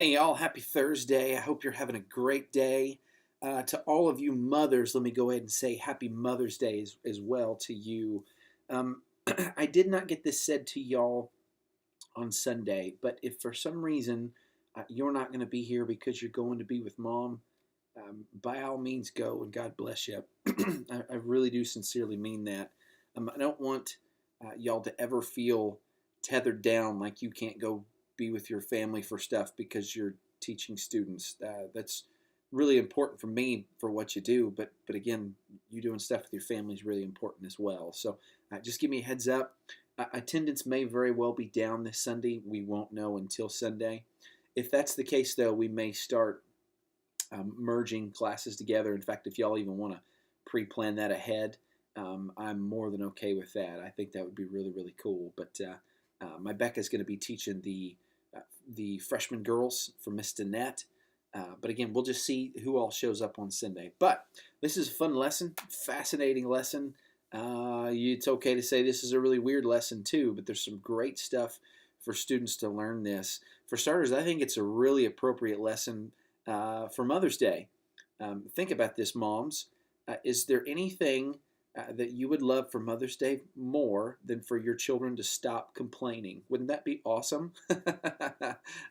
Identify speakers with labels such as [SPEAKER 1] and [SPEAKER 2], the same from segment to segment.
[SPEAKER 1] Hey, y'all, happy Thursday. I hope you're having a great day. To all of you mothers, let me go ahead and say happy Mother's Day as well to you. Um, I did not get this said to y'all on Sunday, but if for some reason you're not going to be here because you're going to be with mom, by all means go and God bless you. I really do sincerely mean that. I don't want y'all to ever feel tethered down like you can't go be with your family for stuff because you're teaching students. That's really important for me for what you do, but again, you doing stuff with your family is really important as well. So just give me a heads up. Attendance may very well be down this Sunday. We won't know until Sunday. If that's the case, though, we may start merging classes together. In fact, if y'all even want to pre-plan that ahead, I'm more than okay with that. I think that would be really, really cool. But my Becca's going to be teaching the freshman girls for Miss Danette. But again, we'll just see who all shows up on Sunday. But this is a fun lesson, fascinating lesson. It's okay to say this is a really weird lesson too, but there's some great stuff for students to learn this. For starters, I think it's a really appropriate lesson for Mother's Day. Think about this, moms. Is there anything that you would love for Mother's Day more than for your children to stop complaining? Wouldn't that be awesome?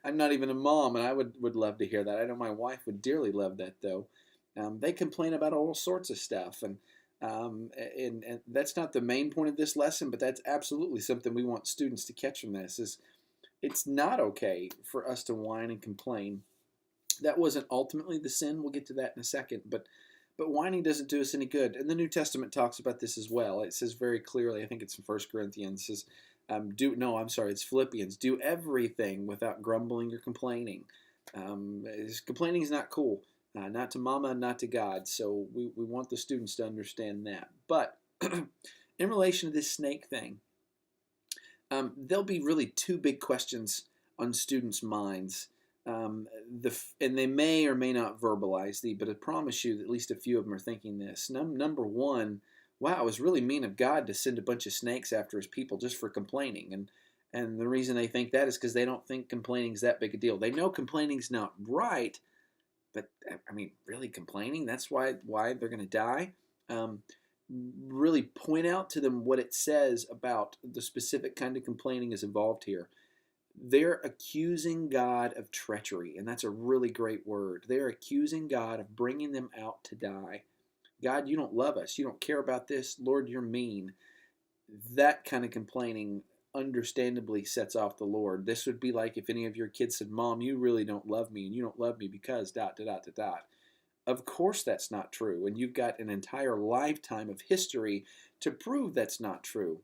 [SPEAKER 1] I'm not even a mom, and I would love to hear that. I know my wife would dearly love that, though. They complain about all sorts of stuff, and that's not the main point of this lesson, but that's absolutely something we want students to catch from this. Is it's not okay for us to whine and complain. That wasn't ultimately the sin. We'll get to that in a second, but whining doesn't do us any good. And the New Testament talks about this as well. It says very clearly, I think it's in 1 Corinthians, it says, it's Philippians, do everything without grumbling or complaining. Complaining is not cool, not to mama, not to God. So we want the students to understand that. But in relation to this snake thing, there'll be really two big questions on students' minds. And they may or may not verbalize but I promise you that at least a few of them are thinking this. Number one, wow, it was really mean of God to send a bunch of snakes after his people just for complaining. And the reason they think that is because they don't think complaining is that big a deal. They know complaining is not right, but I mean, really complaining? That's why they're going to die? Really point out to them what it says about the specific kind of complaining is involved here. They're accusing God of treachery, and that's a really great word. They're accusing God of bringing them out to die. God, you don't love us. You don't care about this. Lord, you're mean. That kind of complaining understandably sets off the Lord. This would be like if any of your kids said, Mom, you really don't love me, and you don't love me because ... Of course that's not true, and you've got an entire lifetime of history to prove that's not true.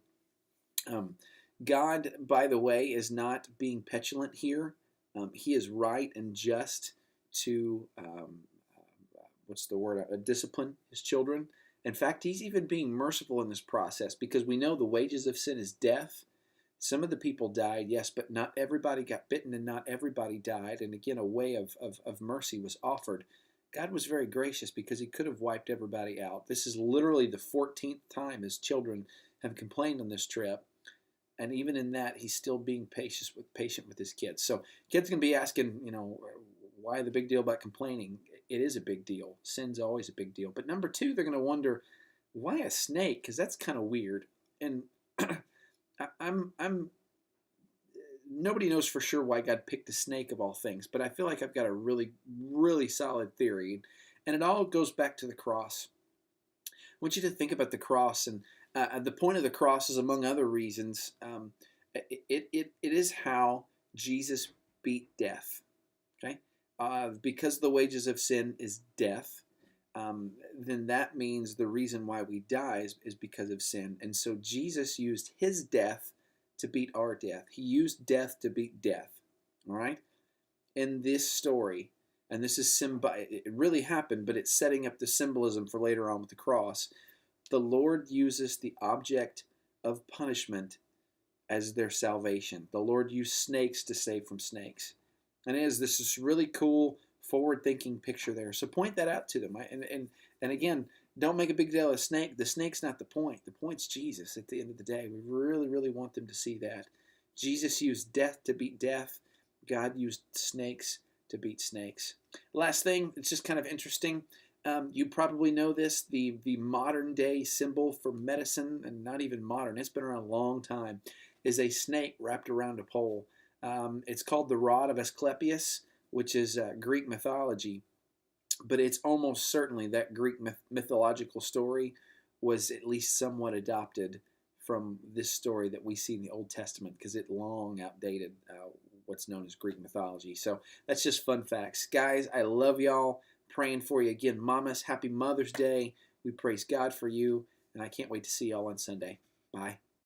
[SPEAKER 1] God, by the way, is not being petulant here. He is right and just to, discipline his children. In fact, he's even being merciful in this process because we know the wages of sin is death. Some of the people died, yes, but not everybody got bitten and not everybody died. And again, a way of mercy was offered. God was very gracious because he could have wiped everybody out. This is literally the 14th time his children have complained on this trip. And even in that, he's still being patient with his kids. So kids can be asking, why the big deal about complaining? It is a big deal. Sin's always a big deal. But number two, they're going to wonder, why a snake? Because that's kind of weird. And I'm nobody knows for sure why God picked a snake of all things. But I feel like I've got a really, really solid theory. And it all goes back to the cross. I want you to think about the cross, and the point of the cross is, among other reasons, it is how Jesus beat death. Okay, because the wages of sin is death, then that means the reason why we die is because of sin, and so Jesus used his death to beat our death. He used death to beat death. All right, in this story. And this is it really happened, but it's setting up the symbolism for later on with the cross. The Lord uses the object of punishment as their salvation. The Lord used snakes to save from snakes. And this is really cool, forward-thinking picture there. So point that out to them. And again, don't make a big deal of a snake. The snake's not the point. The point's Jesus at the end of the day. We really, really want them to see that. Jesus used death to beat death. God used snakes to beat snakes. Last thing, it's just kind of interesting. You probably know this. The modern day symbol for medicine, and not even modern, it's been around a long time, is a snake wrapped around a pole. It's called the rod of Asclepius, which is Greek mythology. But it's almost certainly that Greek mythological story was at least somewhat adopted from this story that we see in the Old Testament, because it long outdated what's known as Greek mythology. So that's just fun facts. Guys, I love y'all. Praying for you again. Mamas, happy Mother's Day. We praise God for you, and I can't wait to see y'all on Sunday. Bye.